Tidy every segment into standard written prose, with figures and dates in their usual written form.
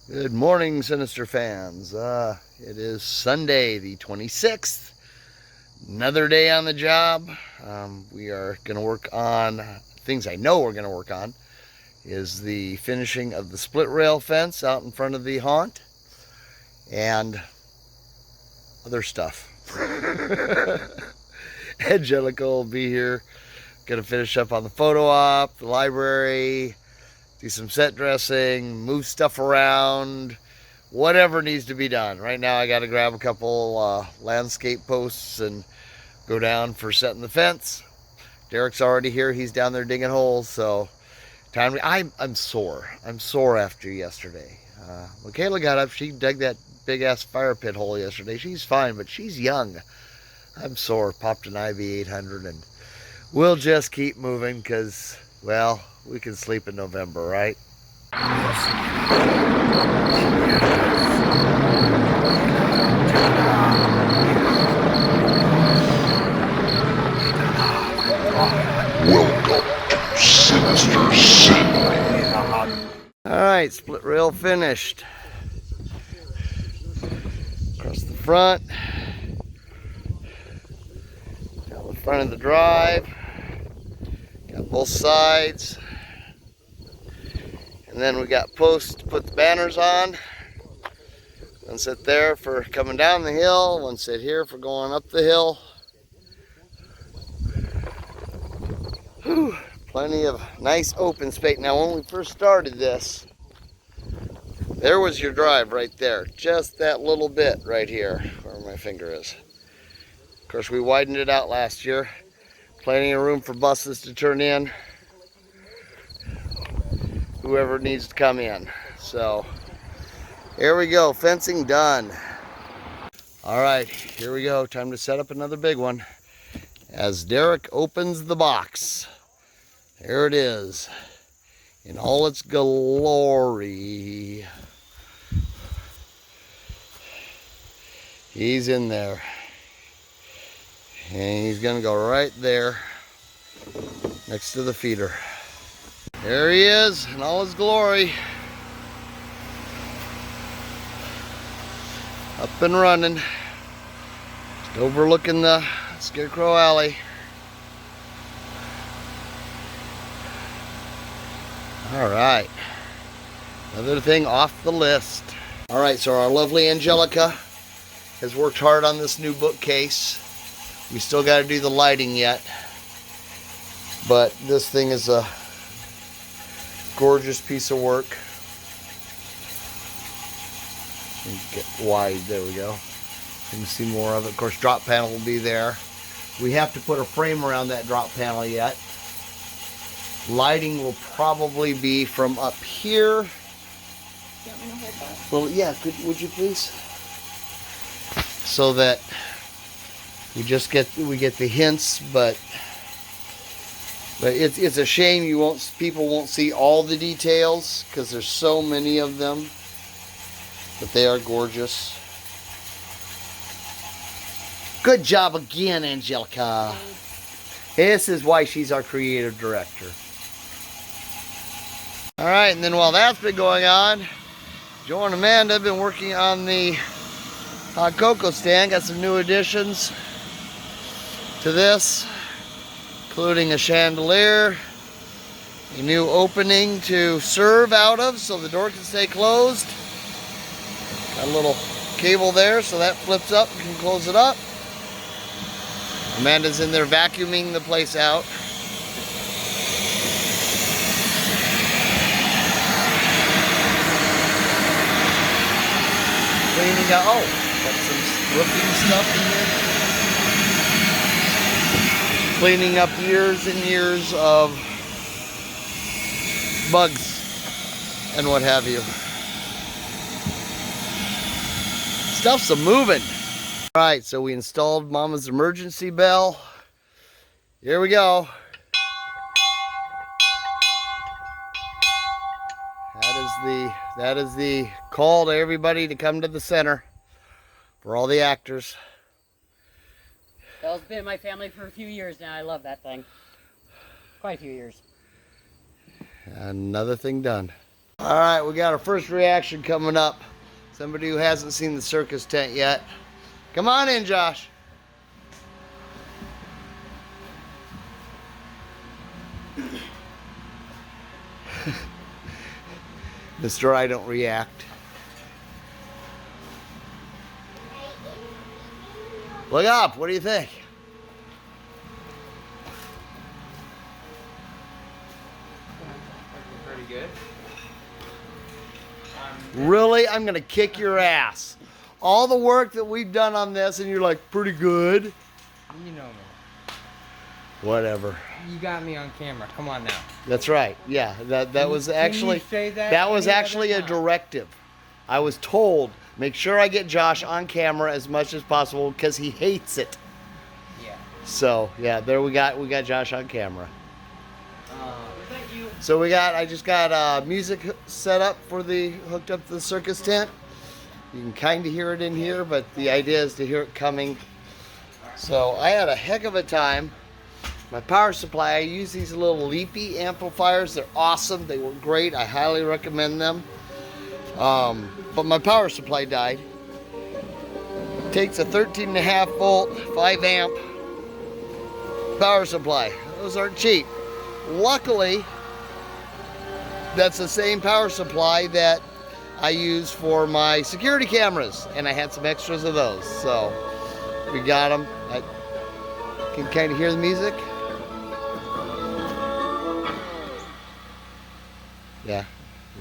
Good morning, Sinister fans. It is Sunday, the 26th. Another day on the job. We are going to work on things I know we're going to work on. Is the finishing of the split rail fence out in front of the haunt and other stuff. Angelica will be here. Going to finish up on the photo op, the library, do some set dressing, move stuff around, whatever needs to be done. Right now I got to grab a couple landscape posts and go down for setting the fence. Derek's already here. He's down there digging holes, so time. I'm sore. I'm sore after yesterday. Michaela got up. She dug that big ass fire pit hole yesterday. She's fine, but she's young. I'm sore. Popped an IV 800 and we'll just keep moving because, well, we can sleep in November, right? Welcome to Sinister Sidney. Alright, split rail finished. Across the front. Down the front of the drive. Got both sides. And then we got posts to put the banners on. One sit there for coming down the hill. One sit here for going up the hill. Whew, plenty of nice open space. Now when we first started this, there was your drive right there. Just that little bit right here where my finger is. Of course we widened it out last year. Plenty of room for buses to turn in. Whoever needs to come in. So here we go, fencing done. All right, here we go. Time to set up another big one. As Derek opens the box, there it is in all its glory. He's in there. And he's gonna go right there next to the feeder. There he is in all his glory. Up and running. Just overlooking the Scarecrow Alley. All right. Another thing off the list. All right, so our lovely Angelica has worked hard on this new bookcase. We still got to do the lighting yet. But this thing is a gorgeous piece of work. Get wide, there we go. You can see more of it. Of course, drop panel will be there. We have to put a frame around that drop panel yet. Lighting will probably be from up here. You want me to hold that? Well, yeah, would you please? So that we get the hints, but it's a shame people won't see all the details because there's so many of them. But they are gorgeous. Good job again, Angelica. This is why she's our creative director. All right, and then while that's been going on, Joe and Amanda have been working on the Coco Stand. Got some new additions to this, including a chandelier, a new opening to serve out of so the door can stay closed. Got a little cable there so that flips up. You can close it up. Amanda's in there vacuuming the place out. Cleaning out. Oh, got some roofing stuff in here. Cleaning up years and years of bugs and what have you. Stuff's a-moving. All right, so we installed Mama's emergency bell. Here we go. That is the call to everybody to come to the center for all the actors. Bell's been in my family for a few years now. I love that thing. Quite a few years. Another thing done. All right, we got our first reaction coming up. Somebody who hasn't seen the circus tent yet. Come on in, Josh. Mr. I don't react. Look up, what do you think? Pretty good. Really? I'm gonna kick your ass. All the work that we've done on this and you're like, pretty good. You know me. Whatever. You got me on camera. Come on now. That's right. Yeah, that was actually that was actually a directive. I was told, make sure I get Josh on camera as much as possible because he hates it. Yeah. So yeah, there we got Josh on camera. So I just got music set up hooked up to the circus tent. You can kind of hear it in here, but the idea is to hear it coming. So I had a heck of a time. My power supply, I use these little leafy amplifiers. They're awesome. They work great. I highly recommend them. But my power supply died. Takes a 13.5 volt, 5 amp power supply. Those aren't cheap. Luckily, that's the same power supply that I use for my security cameras, and I had some extras of those. So we got them. I can kind of hear the music.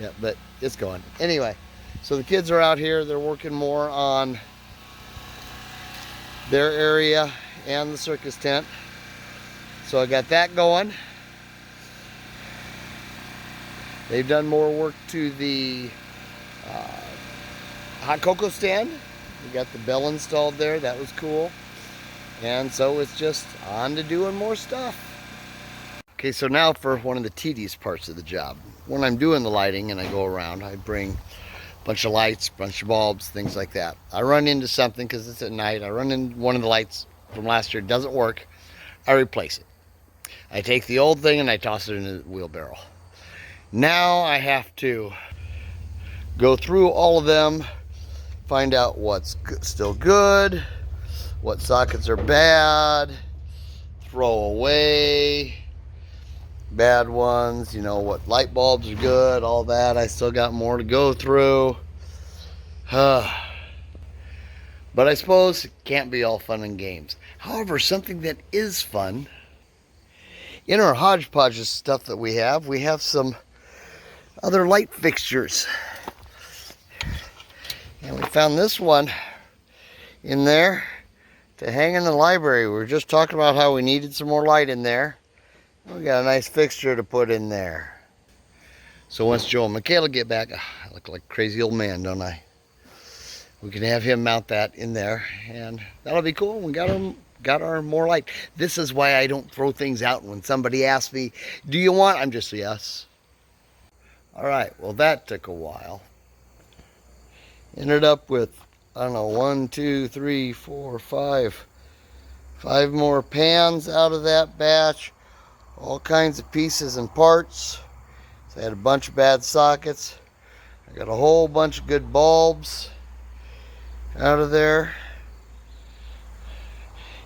Yeah, but it's going. Anyway, so the kids are out here. They're working more on their area and the circus tent. So I got that going. They've done more work to the hot cocoa stand. We got the bell installed there. That was cool. And so it's just on to doing more stuff. Okay, so now for one of the tedious parts of the job. When I'm doing the lighting and I go around, I bring a bunch of lights, a bunch of bulbs, things like that. I run into something because it's at night. I run into one of the lights from last year. It doesn't work. I replace it. I take the old thing and I toss it in the wheelbarrow. Now I have to go through all of them, find out what's still good, what sockets are bad, throw away bad ones, you know, what light bulbs are good, all that. I still got more to go through. But I suppose it can't be all fun and games. However, something that is fun, in our hodgepodge of stuff that we have some other light fixtures. And we found this one in there to hang in the library. We were just talking about how we needed some more light in there. We got a nice fixture to put in there. So once Joe and Michaela get back, I look like a crazy old man, don't I? We can have him mount that in there, and that'll be cool. We got our more light. This is why I don't throw things out. When somebody asks me, do you want? I'm just, yes. All right, well, that took a while. Ended up with, I don't know, 1, 2, 3, 4, 5 more pans out of that batch. All kinds of pieces and parts. So I had a bunch of bad sockets. I got a whole bunch of good bulbs out of there.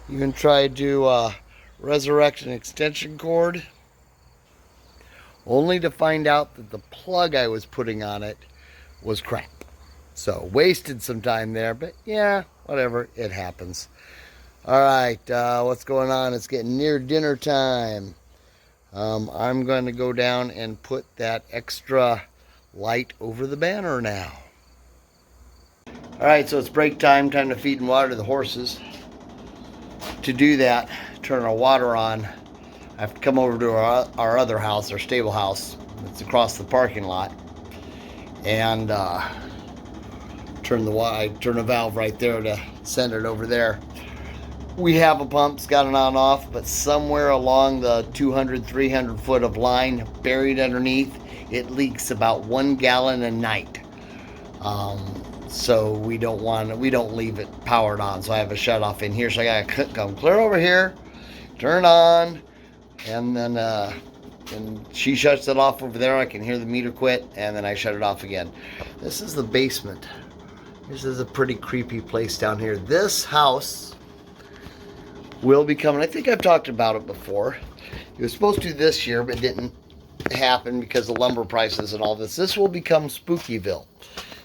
Even tried to resurrect an extension cord, only to find out that the plug I was putting on it was crap. So wasted some time there, but yeah, whatever, it happens. All right, what's going on? It's getting near dinner time. I'm going to go down and put that extra light over the banner now. All right, so it's break time to feed and water the horses. To do that, turn our water on, I have to come over to our other house, our stable house. It's across the parking lot. And turn the valve right there to send it over there. We have a pump, it's got an on-off, but somewhere along the 200-300 foot of line buried underneath, it leaks about 1 gallon a night. So we don't leave it powered on. So I have a shut off in here. So I gotta come clear over here, turn on, and then and she shuts it off over there. I can hear the meter quit, and then I shut it off again. This is the basement. This is a pretty creepy place down here. This house will be coming. I think I've talked about it before. It was supposed to this year, but didn't happen because of lumber prices and all this. This will become Spookyville.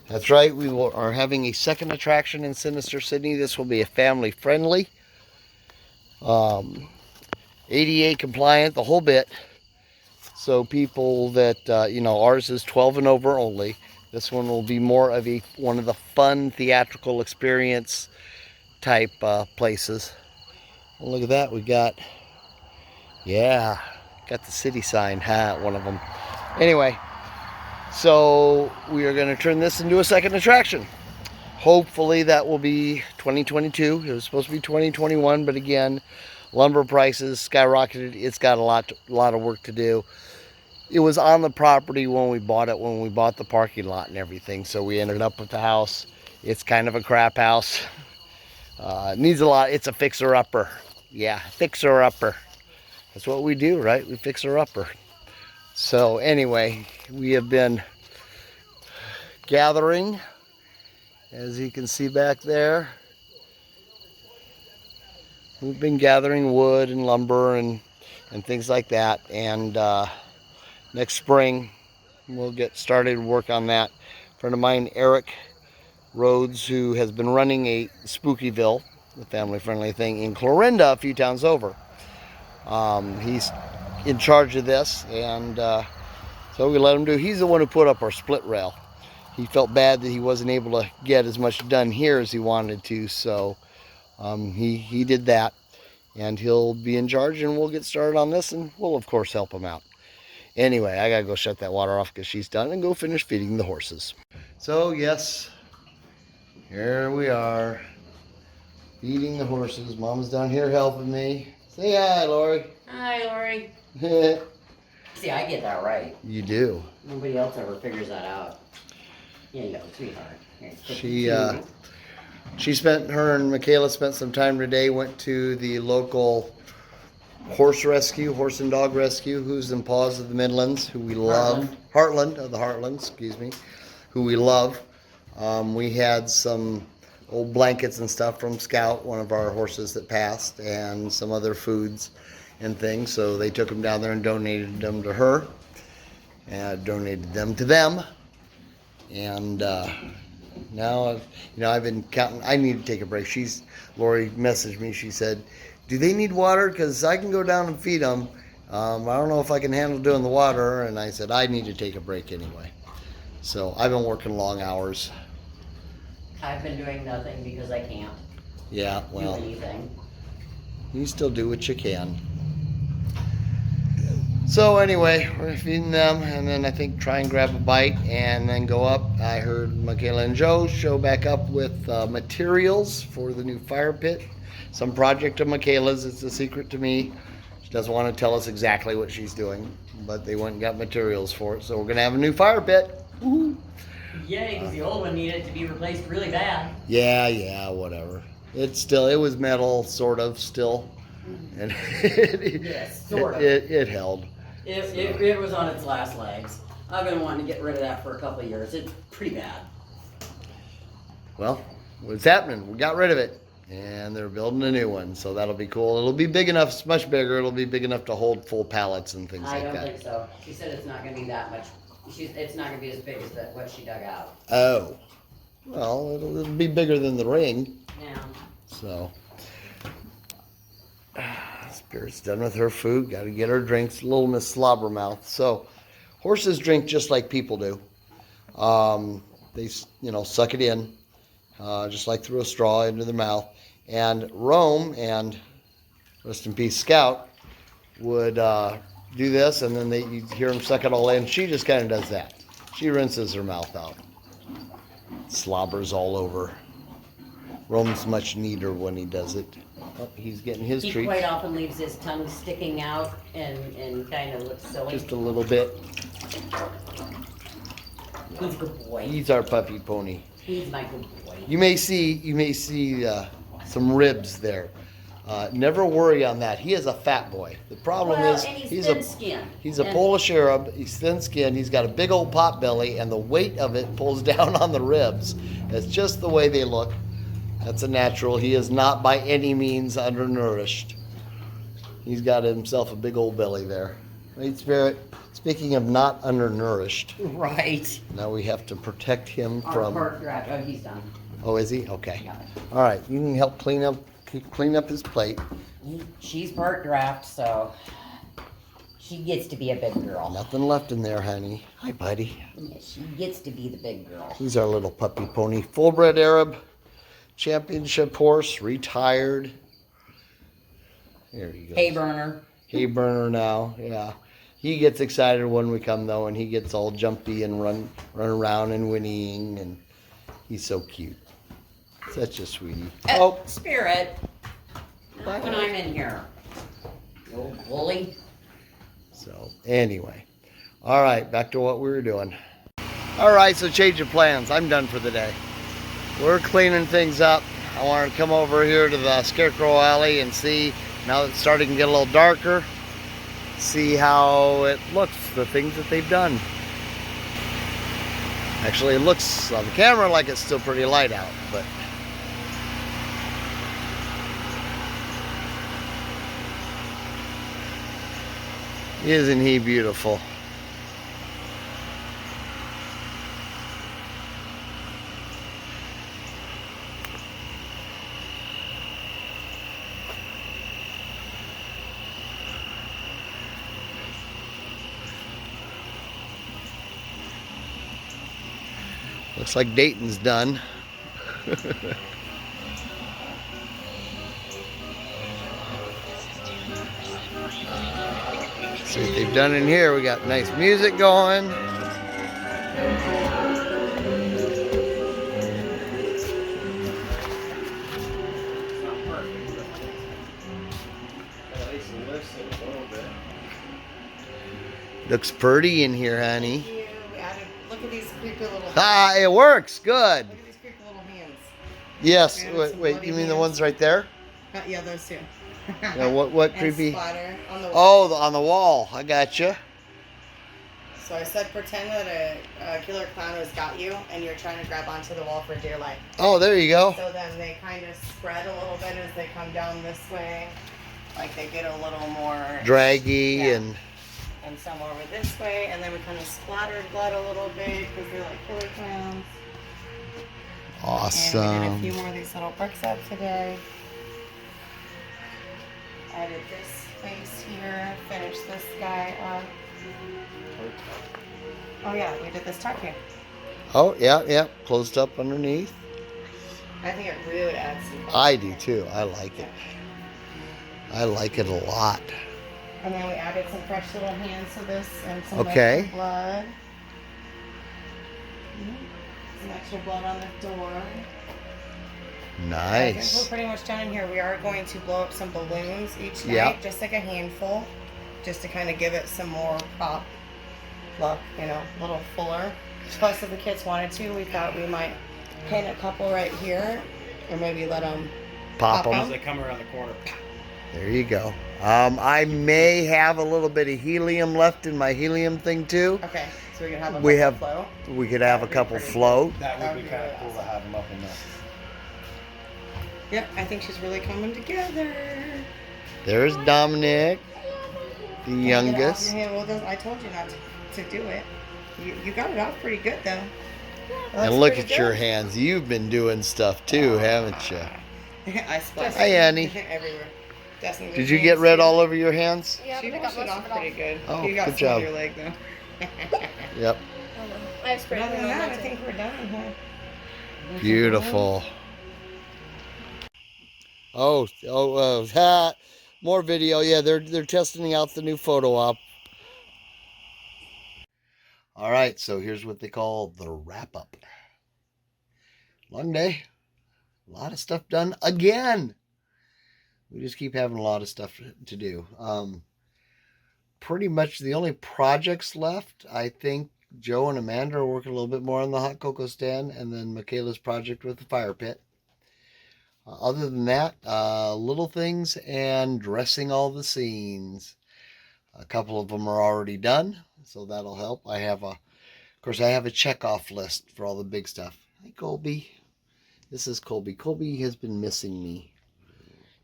That's right. We are having a second attraction in Sinister Sidney. This will be a family friendly, ADA compliant, the whole bit. So people that, ours is 12 and over only. This one will be more of one of the fun theatrical experience type places. Well, look at that. We got the city sign, one of them. Anyway, so we are going to turn this into a second attraction. Hopefully that will be 2022. It was supposed to be 2021, but again, lumber prices skyrocketed. It's got a lot of work to do. It was on the property when we bought it, when we bought the parking lot and everything. So we ended up with the house. It's kind of a crap house. It needs a lot. It's a fixer-upper. Yeah, fixer-upper. That's what we do, right? We fixer-upper. So anyway, we have been gathering, as you can see back there. We've been gathering wood and lumber and things like that. And next spring, we'll get started to work on that. A friend of mine, Eric Rhodes, who has been running a Spookyville, the family-friendly thing, in Clarinda, a few towns over. He's in charge of this, and so we let him do. He's the one who put up our split rail. He felt bad that he wasn't able to get as much done here as he wanted to, so he did that, and he'll be in charge, and we'll get started on this, and we'll of course help him out. Anyway, I gotta go shut that water off because she's done, and go finish feeding the horses. So yes, here we are, feeding the horses. Mom's down here helping me. Say hi, Lori. Hi, Lori. See, I get that right. You do. Nobody else ever figures that out. Yeah, you know, sweetheart. Her and Michaela spent some time today, went to the local horse and dog rescue, Who's in Paws of the Midlands, who we love. Heartland of the Heartlands, excuse me, who we love. We had some old blankets and stuff from Scout, one of our horses that passed, and some other foods and things. So they took them down there and donated them to her, and donated them to them. And now, I've been counting. I need to take a break. Lori messaged me. She said, "Do they need water? Because I can go down and feed them. I don't know if I can handle doing the water." And I said, "I need to take a break anyway." So I've been working long hours. I've been doing nothing because I can't do anything. You still do what you can. So anyway, we're feeding them, and then I think try and grab a bite and then go up. I heard Michaela and Joe show back up with materials for the new fire pit. Some project of Michaela's. It's a secret to me. She doesn't want to tell us exactly what she's doing, but they went and got materials for it. So we're going to have a new fire pit. Woo-hoo. Yay, because the old one needed to be replaced really bad. Yeah, whatever. It was metal, sort of, still. And Yes, sort of. It held. It was on its last legs. I've been wanting to get rid of that for a couple of years. It's pretty bad. Well, what's happening? We got rid of it, and they're building a new one, so that'll be cool. It'll be big enough. It's much bigger. It'll be big enough to hold full pallets and things like that. I don't think so. She said it's not going to be that much. It's not going to be as big as what she dug out. Oh, well, it'll be bigger than the ring. Yeah. So, Spirit's done with her food. Got to get her drinks. Little Miss Slobbermouth. So, horses drink just like people do. They, suck it in, just like through a straw into their mouth. And Rome, and rest in peace, Scout, would do this, and then you hear them suck it all in. She just kind of does that. She rinses her mouth out. Slobbers all over. Rome's much neater when he does it. Oh, he's getting his treat. He quite often leaves his tongue sticking out and kind of looks silly. Just a little bit. He's a good boy. He's our puppy pony. He's my good boy. You may see some ribs there. Never worry on that. He is a fat boy. The problem is and he's thin-skinned. He's a Polish Arab. He's thin-skinned. He's got a big old pot belly, and the weight of it pulls down on the ribs. It's just the way they look. That's a natural. He is not by any means undernourished. He's got himself a big old belly there. Right, Spirit? Speaking of not undernourished, Right. now we have to protect him Our from... part draft. Oh, he's done. Oh, is he? Okay. Yeah. All right. You can help clean up his plate. She's part draft, so she gets to be a big girl. Nothing left in there, honey. Hi, buddy. Yeah, she gets to be the big girl. He's our little puppy pony. Full-bred Arab. Championship horse. Retired. There he goes. Hay burner. Hay burner now. Yeah. He gets excited when we come, though, and he gets all jumpy and run around and whinnying, and he's so cute. Such a sweetie. Oh, Spirit. Not when I'm in here. You old bully. so anyway. All right, back to what we were doing. All right, so change of plans. I'm done for the day. We're cleaning things up. I want to come over here to the Scarecrow Alley and see, now that it's starting to get a little darker, see how it looks, the things that they've done. Actually, it looks on the camera like it's still pretty light out, but isn't he beautiful? Looks like Dayton's done. See what they've done in here. We got nice music going. Looks pretty in here, honey. Look at these creepy little hands. Ah, it works. Good. Look at these creepy little hands. Yes. We added Wait, some wait. bloody You mean the hands. ones right there? Yeah, those two. Yeah, what And creepy? splatter on the Oh, on the wall. I gotcha. So I said, pretend that a killer clown has got you, and you're trying to grab onto the wall for dear life. Oh, there you go. So then they kind of spread a little bit as they come down this way. Like they get a little more Draggy Yeah. and some over this way, and then we kind of splattered blood a little bit because they're like killer clowns. And we did a awesome. few more of these little bricks up today. Added this face here, finished this guy up. Oh yeah, we did this tuck here. Oh, yeah, yeah. Closed up underneath. I think it really would add some. I do too. I like it. I like it a lot. And then we added some fresh little hands to this and some Okay. extra blood. Some extra blood on the door. I think we're Nice. pretty much done in here. We are going to blow up some balloons each night, Yep. just like a handful, just to kind of give it some more pop look, you know, a little fuller. Plus, if the kids wanted to, we thought we might pin a couple right here, or maybe let them Pop pop them. out. They come around the corner. There you go. I may have a little bit of helium left in my helium thing too. Okay, so we can have a We couple have- flow. We could have a That'd be couple pretty float. That That would would be be kind of really cool to awesome. have them up in there. Yep, I think she's really coming together. There's Dominic, the Can't get it off youngest. your hand. Well, I told you not to do it. You got it off pretty good though. And look at your hands. You've been doing stuff too, haven't you? I splashed Hi, Annie. everywhere. Destiny Did you get red all over your hands? Yeah, she washed it off pretty good. Oh, you got good some job. on your leg though. Yep. I have sprayed Other it than on that, my I think we're done. Huh? Beautiful. Oh, more video. Yeah, they're testing out the new photo op. All right, so here's what they call the wrap up. Long day. A lot of stuff done again. We just keep having a lot of stuff to do. Pretty much the only projects left, I think Joe and Amanda are working a little bit more on the hot cocoa stand, and then Michaela's project with the fire pit. Other than that, little things and dressing all the scenes. A couple of them are already done, so that'll help. Of course, I have a check-off list for all the big stuff. Hi, Colby. This is Colby. Colby has been missing me.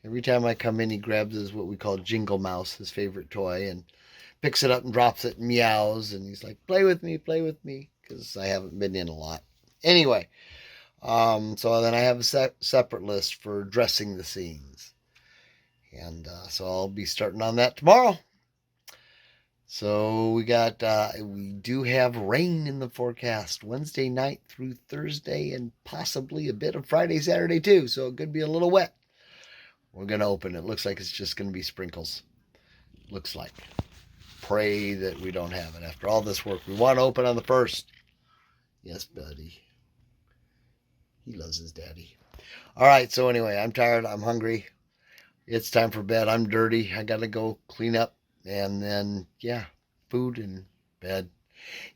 Every time I come in, he grabs what we call Jingle Mouse, his favorite toy, and picks it up and drops it and meows, and he's like, play with me, because I haven't been in a lot. Anyway, so then I have a separate list for dressing the scenes. And so I'll be starting on that tomorrow. So we do have rain in the forecast Wednesday night through Thursday and possibly a bit of Friday, Saturday too. So it could be a little wet. We're going to open it. Looks like it's just going to be sprinkles. Looks like. Pray that we don't have it after all this work. We want to open on the 1st. Yes, buddy. He loves his daddy. All right. So anyway, I'm tired. I'm hungry. It's time for bed. I'm dirty. I got to go clean up. And then, yeah, food and bed.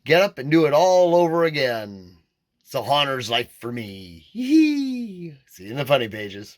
Get up and do it all over again. It's a haunter's life for me. Hee. See you in the funny pages.